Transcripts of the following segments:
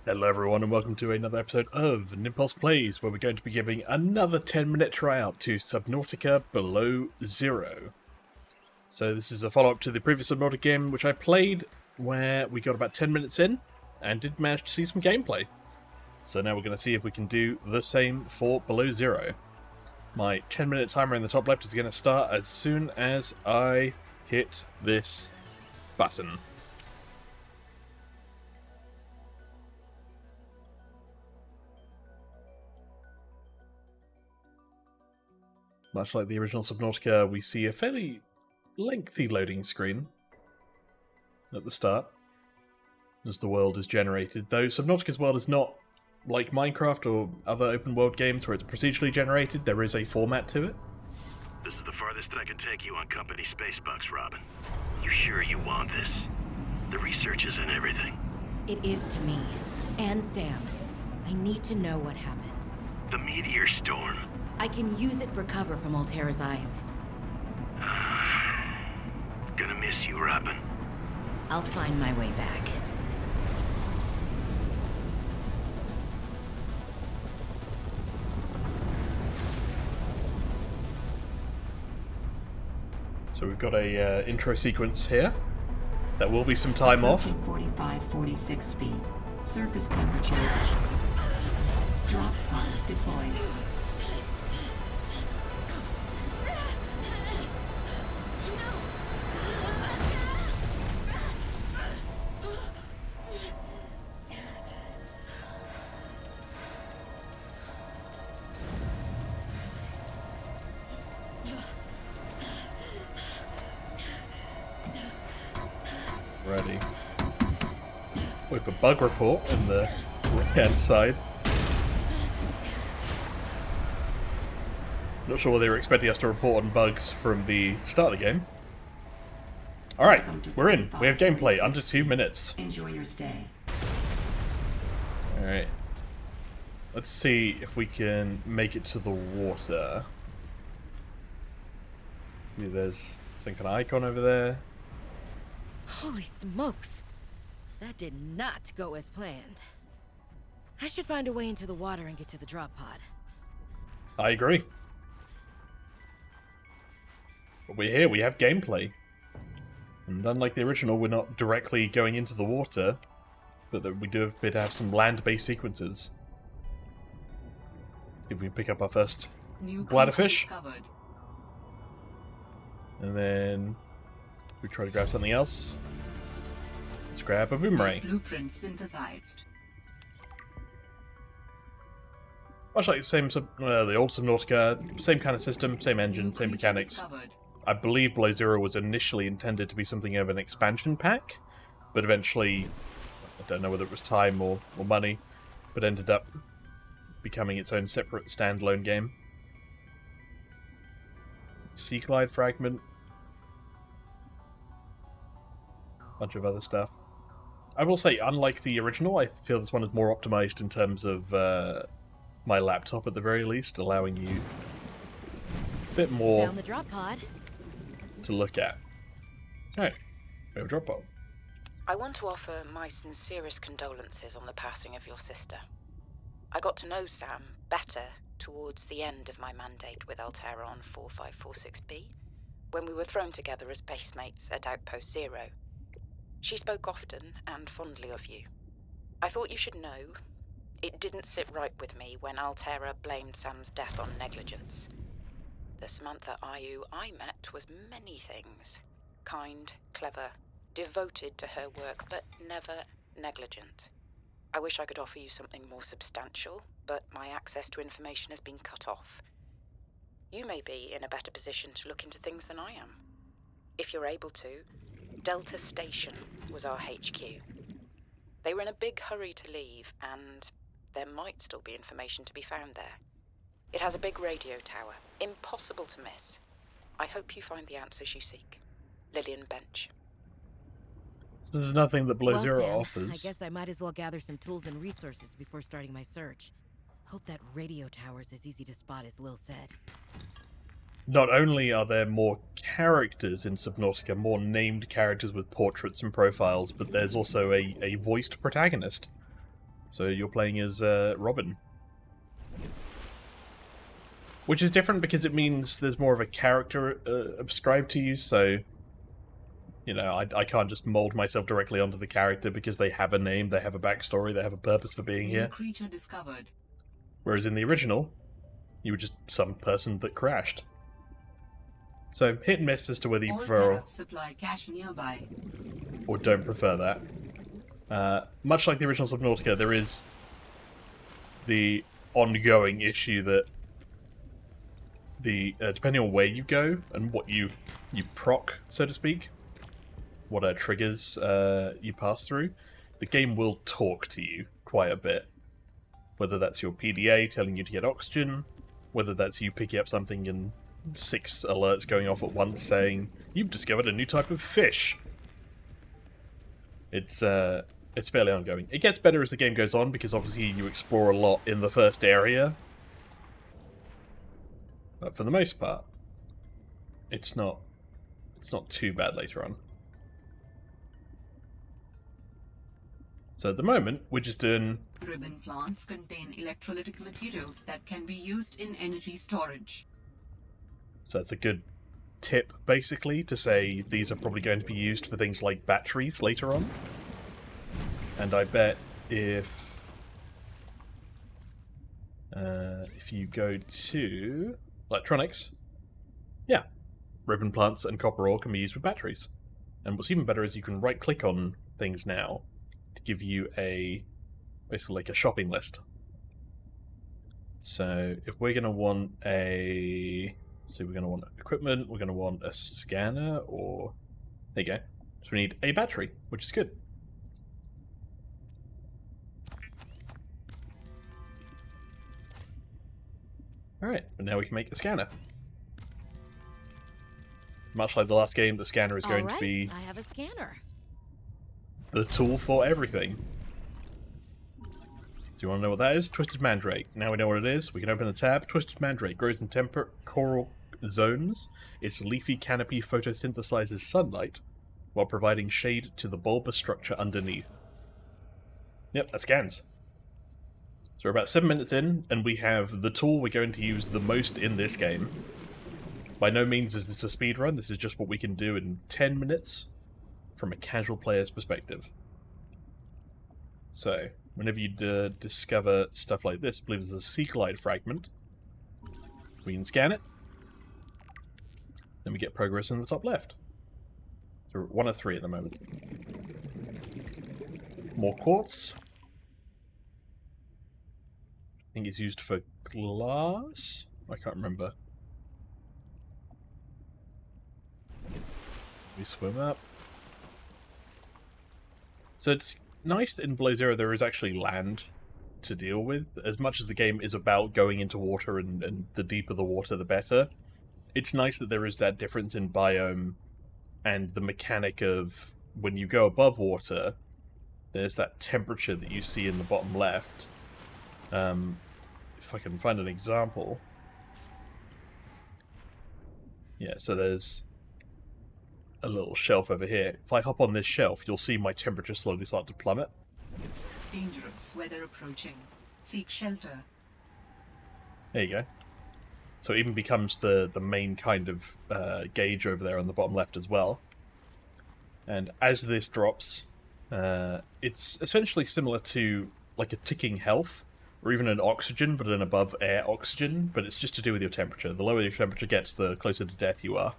Hello everyone and welcome to another episode of Nimpulse Plays, where we're going to be giving another 10-minute tryout to Subnautica Below Zero. So this is a follow-up to the previous Subnautica game which I played, where we got about 10 minutes in and did manage to see some gameplay. So now we're going to see if we can do the same for Below Zero. My 10-minute timer in the top left is going to start as soon as I hit this button. Much like the original Subnautica, we see a fairly lengthy loading screen at the start as the world is generated, though Subnautica's world is not like Minecraft or other open world games where it's procedurally generated. There is a format to it. This is the farthest I can take you on company space bucks, Robin. You sure you want this? The research is in everything. It is to me. And Sam. I need to know what happened. The meteor storm. I can use it for cover from Altera's eyes. Gonna miss you, Robin. I'll find my way back. So we've got a intro sequence here. That will be some time off. 45-46 feet. Surface temperatures. Drop pod deployed. Ready. With a bug report in the right-hand side. Not sure what they were expecting us to report on bugs from the start of the game. Alright, we're in. We have gameplay under 2 minutes. Enjoy your stay. Alright. Let's see if we can make it to the water. Maybe there's some kind of icon over there. Holy smokes! That did not go as planned. I should find a way into the water and get to the drop pod. I agree. But we're here, we have gameplay. And unlike the original, we're not directly going into the water, but that we do appear to have some land-based sequences. See if we can pick up our first bladderfish. And then we try to grab something else. Let's grab a boomerang. Blueprint synthesized. Much like the old Subnautica, same kind of system, same engine, same mechanics. Discovered. I believe Below Zero was initially intended to be something of an expansion pack, but eventually, I don't know whether it was time or money, but ended up becoming its own separate standalone game. Sea Glide fragment. Bunch of other stuff. I will say, unlike the original, I feel this one is more optimized in terms of my laptop at the very least, allowing you a bit more Found the drop pod. to look at. Alright, we have a drop pod. I want to offer my sincerest condolences on the passing of your sister. I got to know Sam better towards the end of my mandate with Altera on 4546B, when we were thrown together as basemates at Outpost Zero. She spoke often and fondly of you. I thought you should know, it didn't sit right with me when Altera blamed Sam's death on negligence. The Samantha Ayu I met was many things. Kind, clever, devoted to her work, but never negligent. I wish I could offer you something more substantial, but my access to information has been cut off. You may be in a better position to look into things than I am. If you're able to, Delta Station was our HQ. They were in a big hurry to leave, and there might still be information to be found there. It has a big radio tower, impossible to miss. I hope you find the answers you seek. Lillian Bench. This is nothing that Below Well, Zero Sam, offers. I guess I might as well gather some tools and resources before starting my search. Hope that radio tower's as easy to spot as Lil said. not only are there more characters in Subnautica, more named characters with portraits and profiles, but there's also a voiced protagonist. So you're playing as Robin. Which is different because it means there's more of a character ascribed to you, so... You know, I can't just mold myself directly onto the character because they have a name, they have a backstory, they have a purpose for being here. Creature discovered. Whereas in the original, you were just some person that crashed. So hit and miss as to whether you prefer supply cache nearby. or don't prefer that. Much like the original Subnautica, there is the ongoing issue that depending on where you go and what you proc, so to speak, what triggers you pass through, the game will talk to you quite a bit. Whether that's your PDA telling you to get oxygen, whether that's you picking up something and 6 alerts going off at once saying, "You've discovered a new type of fish." It's fairly ongoing. It gets better as the game goes on because obviously you explore a lot in the first area. But for the most part, it's not too bad later on. So at the moment, we're just doing... Ribbon plants contain electrolytic materials that can be used in energy storage. So that's a good tip, basically, to say these are probably going to be used for things like batteries later on. And I bet if you go to electronics, yeah, ribbon plants and copper ore can be used for batteries. And what's even better is you can right-click on things now to give you basically like a shopping list. So if we're going to want we're going to want equipment, we're going to want a scanner, or... There you go. So we need a battery, which is good. Alright, but now we can make a scanner. Much like the last game, the scanner is going to be... I have a scanner. The tool for everything. Do you want to know what that is? Twisted Mandrake. Now we know what it is. We can open the tab. Twisted Mandrake grows in temperate coral zones. Its leafy canopy photosynthesizes sunlight while providing shade to the bulbous structure underneath. Yep, that scans. So we're about 7 minutes in, and we have the tool we're going to use the most in this game. By no means is this a speedrun, this is just what we can do in 10 minutes from a casual player's perspective. So, whenever you discover stuff like this, I believe there's a sea glide fragment. We can scan it. Then we get progress in the top left. So we're at 1 of 3 at the moment. More quartz. I think it's used for glass? I can't remember. We swim up. So it's nice that in Below Zero there is actually land to deal with. As much as the game is about going into water and the deeper the water the better, it's nice that there is that difference in biome and the mechanic of when you go above water, there's that temperature that you see in the bottom left. If I can find an example. Yeah, so there's a little shelf over here. If I hop on this shelf, you'll see my temperature slowly start to plummet. Dangerous weather approaching. Seek shelter. There you go. So it even becomes the main kind of gauge over there on the bottom left as well. And as this drops, it's essentially similar to like a ticking health, or even an oxygen, but an above air oxygen, but it's just to do with your temperature. The lower your temperature gets, the closer to death you are.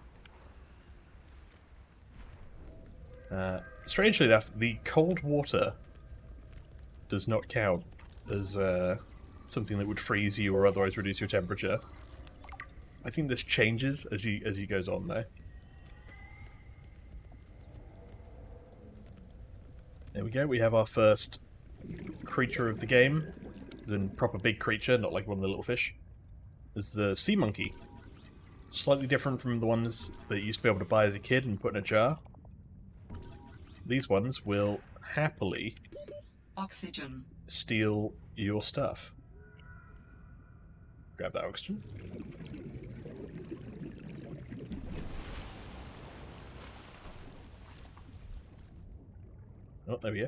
Strangely enough, the cold water does not count as something that would freeze you or otherwise reduce your temperature. I think this changes as you goes on, though. There we go. We have our first creature of the game. Then proper big creature, not like one of the little fish. There's the sea monkey. Slightly different from the ones that you used to be able to buy as a kid and put in a jar. These ones will happily Oxygen. steal your stuff. Grab that oxygen. Oh, there we go.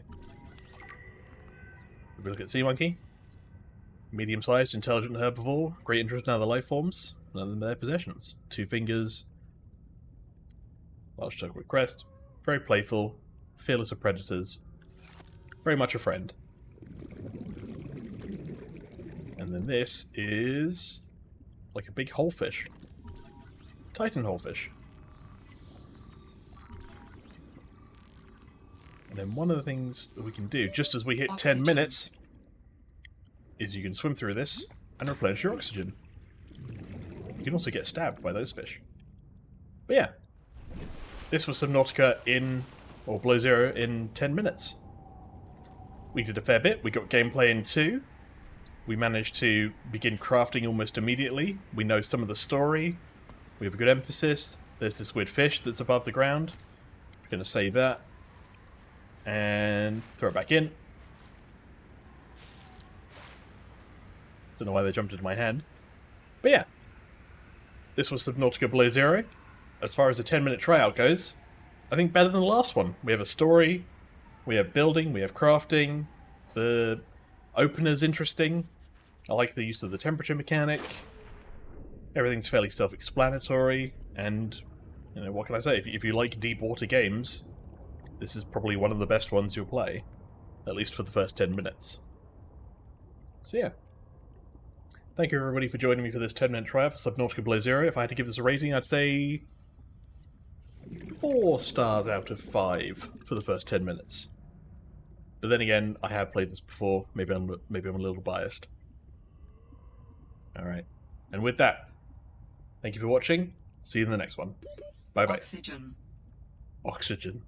If we look at sea monkey, medium-sized, intelligent herbivore, great interest in other life forms, and in their possessions. 2 fingers, large chocolate crest, very playful, fearless of predators, very much a friend. And then this is like a big holefish. Titan holefish. And then one of the things that we can do, just as we hit 10 minutes, is you can swim through this and replenish your oxygen. You can also get stabbed by those fish. But yeah, this was Subnautica or Below Zero in 10 minutes. We did a fair bit. We got gameplay in 2. We managed to begin crafting almost immediately. We know some of the story. We have a good emphasis. There's this weird fish that's above the ground. We're going to save that. And throw it back in. Don't know why they jumped into my hand. But yeah. This was Subnautica Below Zero. As far as the 10-minute tryout goes, I think better than the last one. We have a story. We have building. We have crafting. The opener's interesting. I like the use of the temperature mechanic. Everything's fairly self-explanatory. And, you know, what can I say? If you like deep water games, this is probably one of the best ones you'll play. At least for the first 10 minutes. So yeah. Thank you everybody for joining me for this 10-minute tryout for Subnautica Below Zero. If I had to give this a rating, I'd say 4 stars out of 5 for the first 10 minutes. But then again, I have played this before. Maybe I'm a little biased. Alright. And with that, thank you for watching. See you in the next one. Bye-bye. Oxygen. Oxygen.